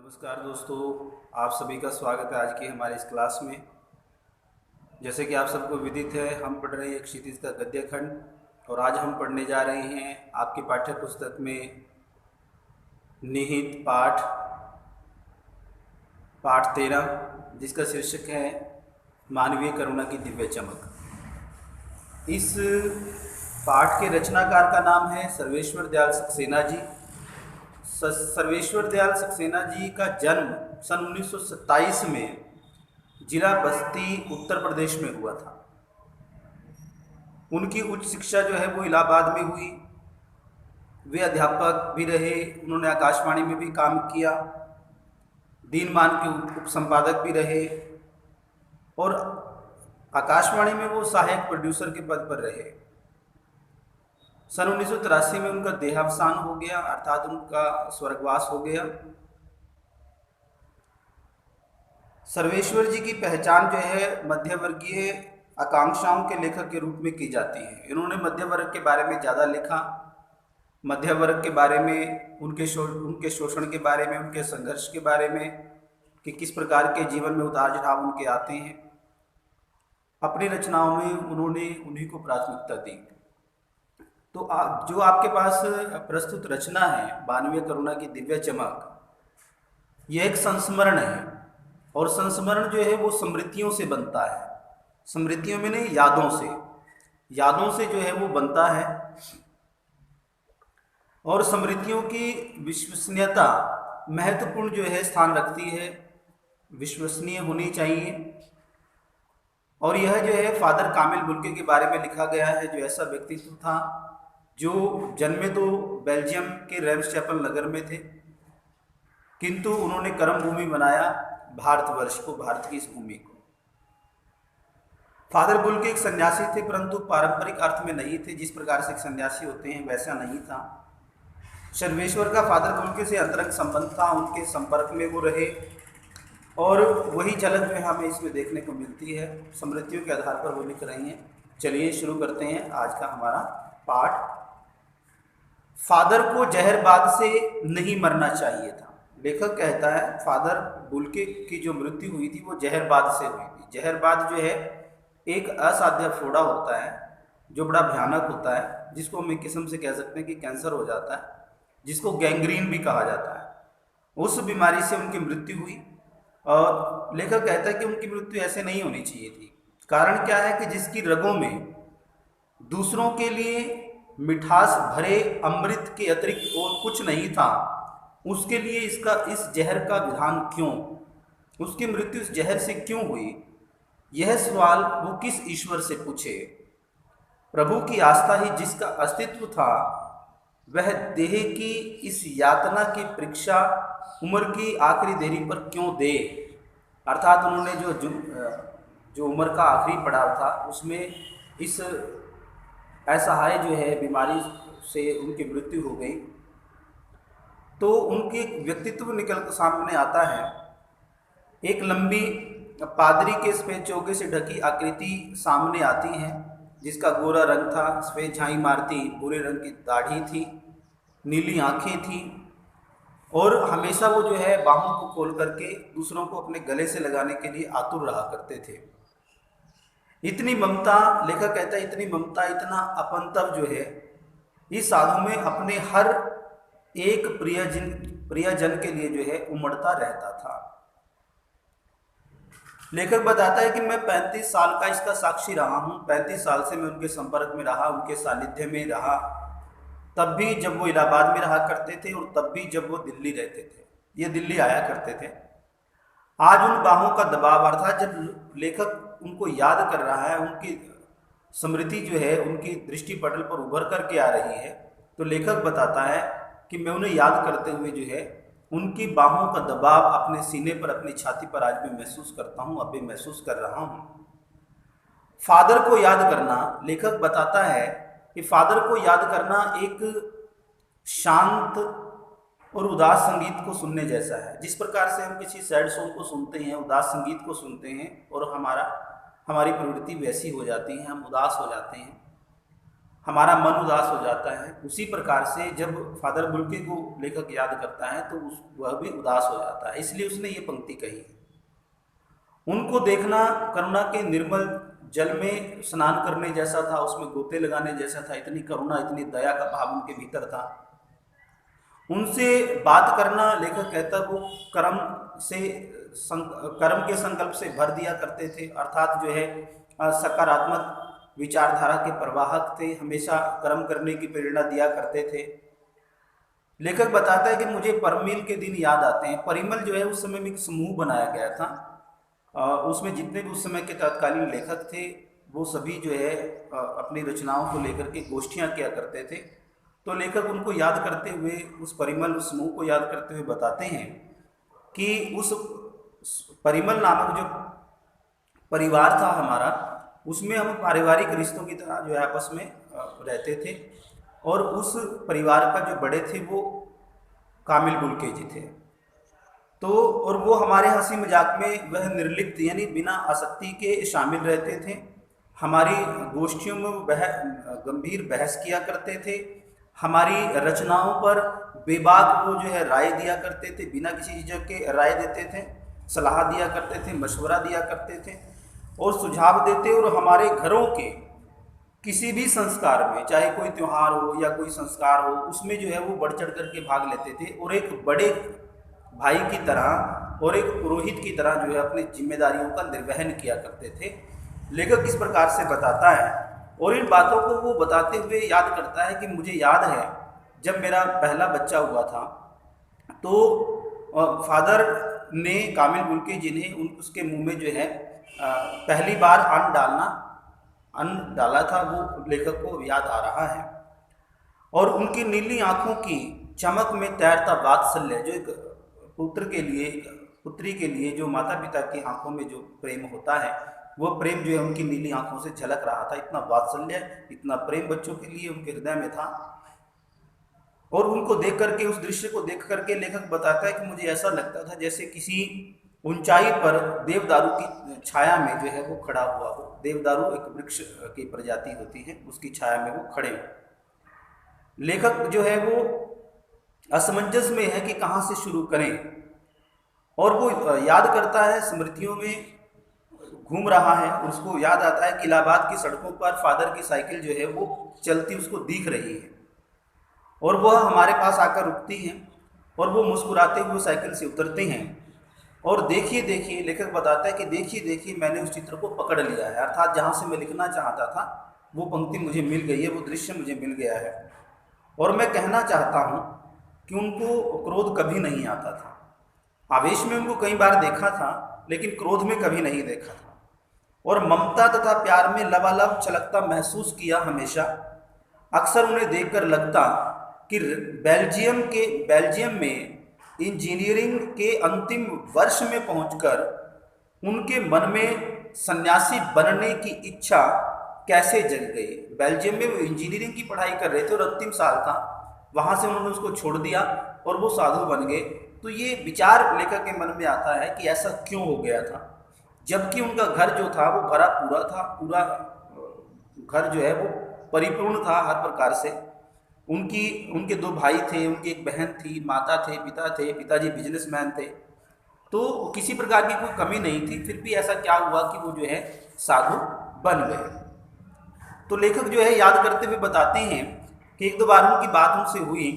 नमस्कार दोस्तों, आप सभी का स्वागत है आज की हमारे इस क्लास में। जैसे कि आप सबको विदित है, हम पढ़ रहे हैं एक क्षितिज का गद्य खंड और आज हम पढ़ने जा रहे हैं आपकी पाठ्य पुस्तक में निहित पाठ 13, जिसका शीर्षक है मानवीय करुणा की दिव्य चमक। इस पाठ के रचनाकार का नाम है सर्वेश्वर दयाल सक्सेना जी। सर्वेश्वर दयाल सक्सेना जी का जन्म सन 1927 में जिला बस्ती उत्तर प्रदेश में हुआ था। उनकी उच्च शिक्षा जो है वो इलाहाबाद में हुई। वे अध्यापक भी रहे, उन्होंने आकाशवाणी में भी काम किया, दीनमान के उप संपादक भी रहे और आकाशवाणी में वो सहायक प्रोड्यूसर के पद पर रहे। सन 1983 में उनका देहावसान हो गया, अर्थात उनका स्वर्गवास हो गया। सर्वेश्वर जी की पहचान जो है मध्यवर्गीय आकांक्षाओं के लेखक के रूप में की जाती है। इन्होंने मध्य वर्ग के बारे में ज़्यादा लिखा, मध्य वर्ग के बारे में, उनके शोषण के बारे में, उनके संघर्ष के बारे में कि किस प्रकार के जीवन में उतार चढ़ाव उनके आते हैं। अपनी रचनाओं में उन्होंने उन्हीं को प्राथमिकता दी। तो जो आपके पास प्रस्तुत रचना है मानवीय करुणा की दिव्य चमक, यह एक संस्मरण है और संस्मरण जो है वो स्मृतियों से बनता है। स्मृतियों में नहीं, यादों से जो है वो बनता है। और स्मृतियों की विश्वसनीयता महत्वपूर्ण जो है स्थान रखती है, विश्वसनीय होनी चाहिए। और यह जो है फादर कामिल बुल्के के बारे में लिखा गया है, जो ऐसा व्यक्तित्व था जो जन्मे तो बेल्जियम के रेम्सचैपल नगर में थे, किंतु उन्होंने कर्म भूमि बनाया भारतवर्ष को, भारत की इस भूमि को। फादर बुल्के एक सन्यासी थे, परंतु पारंपरिक अर्थ में नहीं थे। जिस प्रकार से एक सन्यासी होते हैं वैसा नहीं था। सर्वेश्वर का फादर बुल्के से अंतरंग संबंध था, उनके संपर्क में वो रहे और वही झलक जो हमें इसमें देखने को मिलती है। स्मृतियों के आधार पर वो लिख रही हैं। चलिए शुरू करते हैं आज का हमारा पाठ। फादर को जहरबाद से नहीं मरना चाहिए था। लेखक कहता है फादर बुल्के की जो मृत्यु हुई थी वो जहरबाद से हुई थी। जहरबाद जो है एक असाध्य फोड़ा होता है जो बड़ा भयानक होता है, जिसको हम एक किस्म से कह सकते हैं कि कैंसर हो जाता है, जिसको गैंग्रीन भी कहा जाता है। उस बीमारी से उनकी मृत्यु हुई और लेखक कहता है कि उनकी मृत्यु ऐसे नहीं होनी चाहिए थी। कारण क्या है कि जिसकी रगों में दूसरों के लिए मिठास भरे अमृत के अतिरिक्त और कुछ नहीं था, उसके लिए इस जहर का विधान क्यों? उसकी मृत्यु इस जहर से क्यों हुई? यह सवाल वो किस ईश्वर से पूछे? प्रभु की आस्था ही जिसका अस्तित्व था, वह देह की इस यातना की परीक्षा उम्र की आखिरी देरी पर क्यों दे? अर्थात उन्होंने जो उम्र का आखिरी पड़ाव था उसमें इस असहाय जो है बीमारी से उनकी मृत्यु हो गई। तो उनके व्यक्तित्व निकल कर सामने आता है। एक लंबी पादरी के सफ़ेद चोगे से ढकी आकृति सामने आती है, जिसका गोरा रंग था, सफ़ेद झाई मारती भूरे रंग की दाढ़ी थी, नीली आंखें थी और हमेशा वो जो है बाहों को खोल करके दूसरों को अपने गले से लगाने के लिए आतुर रहा करते थे। इतनी ममता, लेखक कहता है इतनी ममता, इतना अपनत्व जो है इस साधु में अपने हर एक प्रियजन के लिए जो है उमड़ता रहता था। लेखक बताता है कि मैं 35 साल का इसका साक्षी रहा हूँ। 35 साल से मैं उनके संपर्क में रहा, उनके सानिध्य में रहा, तब भी जब वो इलाहाबाद में रहा करते थे और तब भी जब वो दिल्ली रहते थे, ये दिल्ली आया करते थे। आज उन बाहों का दबाव, अर्थात जब लेखक उनको याद कर रहा है, उनकी स्मृति जो है उनकी दृष्टि पटल पर उभर करके आ रही है, तो लेखक बताता है कि मैं उन्हें याद करते हुए जो है उनकी बाहों का दबाव अपने सीने पर, अपनी छाती पर आज भी महसूस करता हूँ, अब भी महसूस कर रहा हूँ। फादर को याद करना, लेखक बताता है कि फादर को याद करना एक शांत और उदास संगीत को सुनने जैसा है। जिस प्रकार से हम किसी सैड सॉन्ग को सुनते हैं, उदास संगीत को सुनते हैं और हमारी प्रवृत्ति वैसी हो जाती है, हम उदास हो जाते हैं। हमारा मन उदास हो जाता है, उसी प्रकार से जब फादर बुल्के को लेखक याद करता है तो वह भी उदास हो जाता है। इसलिए उसने ये पंक्ति कही है। उनको देखना करुणा के निर्मल जल में स्नान करने जैसा था, उसमें गोते लगाने जैसा था। इतनी करुणा, इतनी दया का भाव उनके भीतर था। उनसे बात करना, लेखक कहता वो कर्म से कर्म के संकल्प से भर दिया करते थे, अर्थात जो है सकारात्मक विचारधारा के प्रवाहक थे, हमेशा कर्म करने की प्रेरणा दिया करते थे। लेखक बताता है कि मुझे परमिल के दिन याद आते हैं। परिमल जो है उस समय में एक समूह बनाया गया था, उसमें जितने भी उस समय के तत्कालीन लेखक थे वो सभी जो है अपनी रचनाओं को लेकर के गोष्ठियाँ किया करते थे। तो लेखक उनको याद करते हुए, उस परिमल, उस समूह को याद करते हुए बताते हैं कि उस परिमल नामक जो परिवार था हमारा, उसमें हम पारिवारिक रिश्तों की तरह जो है आपस में रहते थे। और उस परिवार का जो बड़े थे वो कामिल बुल्के जी थे। तो और वो हमारे हंसी मजाक में वह निर्लिप्त यानी बिना आसक्ति के शामिल रहते थे। हमारी गोष्ठियों में वो गंभीर बहस किया करते थे। हमारी रचनाओं पर बेबाक वो जो है राय दिया करते थे, बिना किसी चीज़ के राय देते थे, सलाह दिया करते थे, मशवरा दिया करते थे और सुझाव देते। और हमारे घरों के किसी भी संस्कार में, चाहे कोई त्यौहार हो या कोई संस्कार हो, उसमें जो है वो बढ़ चढ़ करके भाग लेते थे और एक बड़े भाई की तरह और एक पुरोहित की तरह जो है अपनी जिम्मेदारियों का निर्वहन किया करते थे। लेखक इस प्रकार से बताता है और इन बातों को वो बताते हुए याद करता है कि मुझे याद है जब मेरा पहला बच्चा हुआ था तो फादर ने, कामिल बुल्के जी ने उसके मुंह में जो है पहली बार अन्न डाला था, वो लेखक को याद आ रहा है। और उनकी नीली आंखों की चमक में तैरता वात्सल्य, जो एक पुत्र के लिए, पुत्री के लिए जो माता पिता की आंखों में जो प्रेम होता है, वो प्रेम जो है उनकी नीली आंखों से झलक रहा था। इतना वात्सल्य, इतना प्रेम बच्चों के लिए उनके हृदय में था। और उनको देख करके, उस दृश्य को देख करके लेखक बताता है कि मुझे ऐसा लगता था जैसे किसी ऊंचाई पर देवदारू की छाया में जो है वो खड़ा हुआ हो। देवदारू एक वृक्ष की प्रजाति होती है, उसकी छाया में वो खड़े हो। लेखक जो है वो असमंजस में है कि कहाँ से शुरू करें, और वो याद करता है, स्मृतियों में घूम रहा है। उसको याद आता है कि इलाहाबाद की सड़कों पर फादर की साइकिल जो है वो चलती उसको दिख रही है और वह हमारे पास आकर रुकती है और वो मुस्कुराते हुए साइकिल से उतरते हैं। और देखिए देखिए, लेखक बताता है कि देखिए देखिए मैंने उस चित्र को पकड़ लिया है, अर्थात जहाँ से मैं लिखना चाहता था वो पंक्ति मुझे मिल गई है, वो दृश्य मुझे मिल गया है। और मैं कहना चाहता हूँ कि उनको क्रोध कभी नहीं आता था। आवेश में उनको कई बार देखा था लेकिन क्रोध में कभी नहीं देखा था। और ममता तथा प्यार में लबालब छलकता महसूस किया हमेशा। अक्सर उन्हें देखकर लगता कि बेल्जियम में इंजीनियरिंग के अंतिम वर्ष में पहुंचकर उनके मन में सन्यासी बनने की इच्छा कैसे जग गई। बेल्जियम में वो इंजीनियरिंग की पढ़ाई कर रहे थे और अंतिम साल था, वहाँ से उन्होंने उसको छोड़ दिया और वो साधु बन गए। तो ये विचार लेखक के मन में आता है कि ऐसा क्यों हो गया था, जबकि उनका घर जो था वो भरा पूरा था, पूरा घर जो है वो परिपूर्ण था हर प्रकार से। उनके 2 भाई थे, उनकी एक बहन थी, माता थे, पिताजी बिजनेसमैन थे, तो किसी प्रकार की कोई कमी नहीं थी। फिर भी ऐसा क्या हुआ कि वो जो है साधु बन गए। तो लेखक जो है याद करते हुए बताते हैं कि एक दो बार उनकी बात उनसे हुई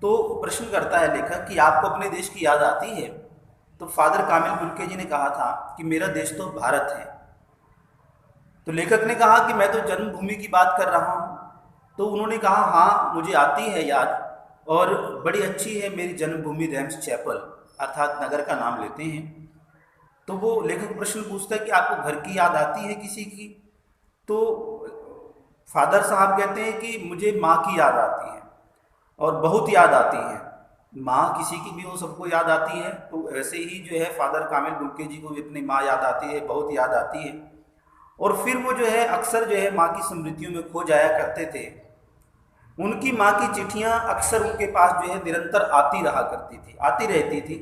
तो प्रश्न करता है लेखक कि आपको अपने देश की याद आती है? तो फादर कामिल बुल्के जी ने कहा था कि मेरा देश तो भारत है। तो लेखक ने कहा कि मैं तो जन्मभूमि की बात कर रहा हूँ। तो उन्होंने कहा हाँ मुझे आती है याद, और बड़ी अच्छी है मेरी जन्मभूमि रेम्स चैपल, अर्थात नगर का नाम लेते हैं। तो वो लेखक प्रश्न पूछता है कि आपको घर की याद आती है किसी की? तो फादर साहब कहते हैं कि मुझे माँ की याद आती है और बहुत याद आती है। माँ किसी की भी हो, सबको याद आती है। तो ऐसे ही जो है फादर कामिल बुल्के जी को भी अपनी माँ याद आती है, बहुत याद आती है। और फिर वो जो है अक्सर जो है माँ की स्मृतियों में खो जाया करते थे। उनकी माँ की चिट्ठियाँ अक्सर उनके पास जो है निरंतर आती रहती थी।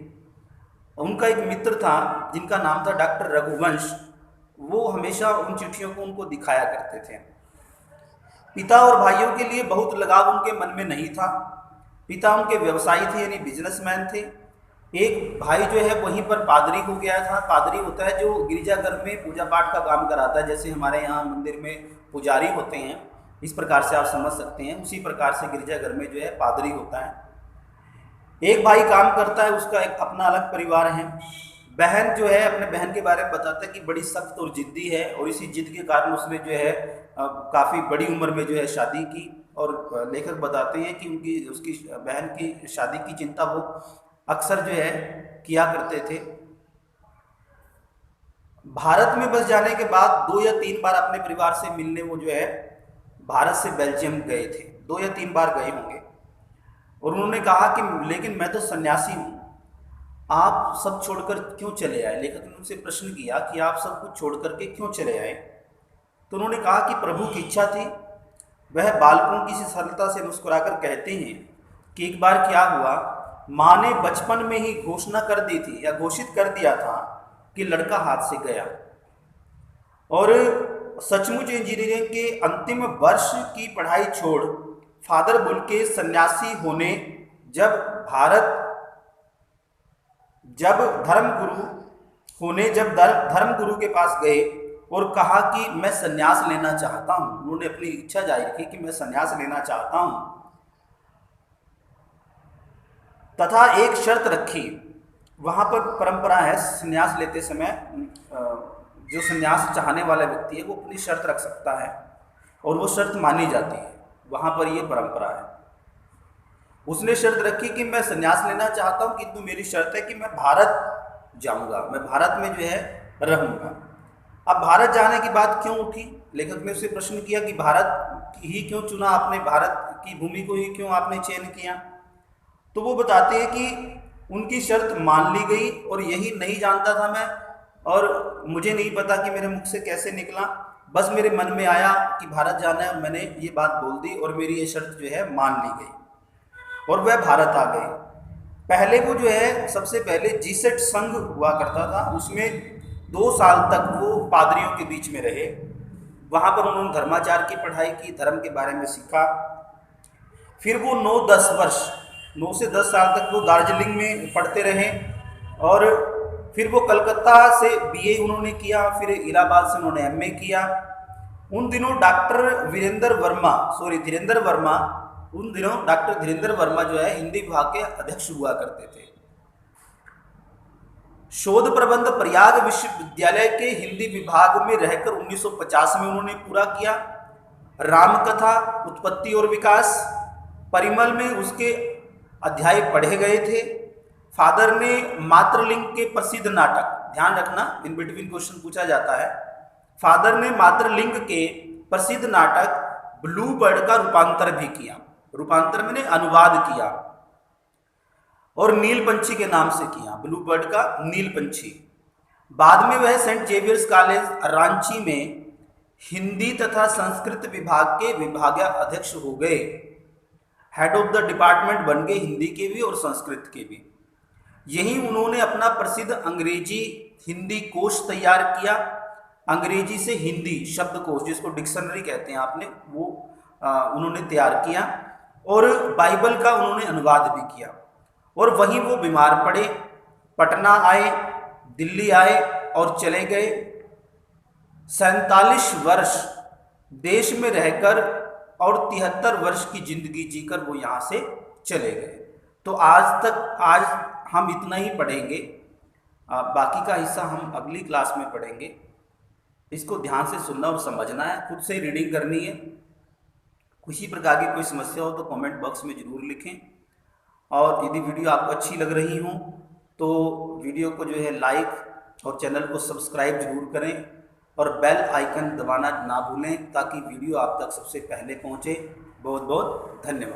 उनका एक मित्र था जिनका नाम था डॉक्टर रघुवंश, वो हमेशा उन चिट्ठियों को उनको दिखाया करते थे। पिता और भाइयों के लिए बहुत लगाव उनके मन में नहीं था। पिता उनके व्यवसायी थे, यानी बिजनेसमैन थे। एक भाई जो है वहीं पर पादरी हो गया था। पादरी होता है जो गिरजाघर में पूजा पाठ का काम कराता है, जैसे हमारे यहाँ मंदिर में पुजारी होते हैं, इस प्रकार से आप समझ सकते हैं। उसी प्रकार से गिरजाघर में जो है पादरी होता है। एक भाई काम करता है, उसका एक अपना अलग परिवार है। बहन जो है अपने बहन के बारे में बताता है कि बड़ी सख्त और जिद्दी है, और इसी जिद के कारण उसने जो है काफ़ी बड़ी उम्र में जो है शादी की। और लेखक बताते हैं कि उसकी बहन की शादी की चिंता वो अक्सर जो है किया करते थे। भारत में बस जाने के बाद 2 या 3 बार अपने परिवार से मिलने वो जो है भारत से बेल्जियम गए थे। 2 या 3 बार गए होंगे। और उन्होंने कहा कि लेकिन मैं तो सन्यासी हूँ, आप सब छोड़कर क्यों चले आए। लेखक ने उनसे प्रश्न किया कि आप सब कुछ छोड़ करके क्यों चले आए। तो उन्होंने कहा कि प्रभु की इच्छा थी। वह बालकों की सी सरलता से मुस्कुराकर कहते हैं कि एक बार क्या हुआ, माँ ने बचपन में ही घोषणा कर दी थी या घोषित कर दिया था कि लड़का हाथ से गया। और सचमुच इंजीनियरिंग के अंतिम वर्ष की पढ़ाई छोड़ फादर बुल के सन्यासी होने जब धर्म गुरु के पास गए और कहा कि मैं सन्यास लेना चाहता हूँ। उन्होंने अपनी इच्छा जाहिर की कि मैं सन्यास लेना चाहता हूँ, तथा एक शर्त रखी। वहाँ पर परंपरा है, सन्यास लेते समय जो सन्यास चाहने वाला व्यक्ति है वो अपनी शर्त रख सकता है और वो शर्त मानी जाती है। वहाँ पर ये परंपरा है। उसने शर्त रखी कि मैं सन्यास लेना चाहता हूँ, किंतु मेरी शर्त है कि मैं भारत जाऊँगा, मैं भारत में जो है रहूँगा। अब भारत जाने की बात क्यों उठी। लेखक ने उससे प्रश्न किया कि भारत ही क्यों चुना आपने, भारत की भूमि को ही क्यों आपने चयन किया। तो वो बताते हैं कि उनकी शर्त मान ली गई और यही नहीं जानता था मैं, और मुझे नहीं पता कि मेरे मुख से कैसे निकला, बस मेरे मन में आया कि भारत जाना है, मैंने ये बात बोल दी और मेरी ये शर्त जो है मान ली गई और वह भारत आ गए। पहले वो जो है सबसे पहले जीसेट संघ हुआ करता था, उसमें 2 साल तक वो पादरियों के बीच में रहे। वहाँ पर उन्होंने धर्माचार की पढ़ाई की, धर्म के बारे में सीखा। फिर वो 9 से 10 साल तक वो दार्जिलिंग में पढ़ते रहे और फिर वो कलकत्ता से बीए उन्होंने किया, फिर इलाहाबाद से उन्होंने एमए किया। उन दिनों डॉक्टर धीरेन्द्र वर्मा जो है हिंदी विभाग के अध्यक्ष हुआ करते थे। शोध प्रबंध प्रयाग विश्वविद्यालय के हिंदी विभाग में रहकर 1950 में उन्होंने पूरा किया। रामकथा, उत्पत्ति और विकास, परिमल में उसके अध्याय पढ़े गए थे। फादर ने मातृलिंग के प्रसिद्ध नाटक, ध्यान रखना इन बिटवीन क्वेश्चन पूछा जाता है, फादर ने मातृलिंग के प्रसिद्ध नाटक ब्लू बर्ड का रूपांतर भी किया। रूपांतर मैंने अनुवाद किया और नील पंछी के नाम से किया, ब्लू बर्ड का नील पंछी। बाद में वह सेंट जेवियर्स कॉलेज रांची में हिंदी तथा संस्कृत विभाग के विभागाध्यक्ष हो गए। हेड ऑफ द डिपार्टमेंट बन गए, हिंदी के भी और संस्कृत के भी। यहीं उन्होंने अपना प्रसिद्ध अंग्रेजी हिंदी कोश तैयार किया। अंग्रेजी से हिंदी शब्दकोश, जिसको डिक्शनरी कहते हैं आपने, वो उन्होंने तैयार किया और बाइबल का उन्होंने अनुवाद भी किया। और वहीं वो बीमार पड़े, पटना आए, दिल्ली आए और चले गए। 47 वर्ष देश में रहकर और 73 वर्ष की जिंदगी जीकर वो यहाँ से चले गए। तो आज हम इतना ही पढ़ेंगे, बाकी का हिस्सा हम अगली क्लास में पढ़ेंगे। इसको ध्यान से सुनना और समझना है, खुद से रीडिंग करनी है। किसी प्रकार की कोई समस्या हो तो कमेंट बॉक्स में ज़रूर लिखें। और यदि वीडियो आपको अच्छी लग रही हो तो वीडियो को जो है लाइक और चैनल को सब्सक्राइब जरूर करें और बेल आइकन दबाना ना भूलें ताकि वीडियो आप तक सबसे पहले पहुंचे। बहुत बहुत धन्यवाद।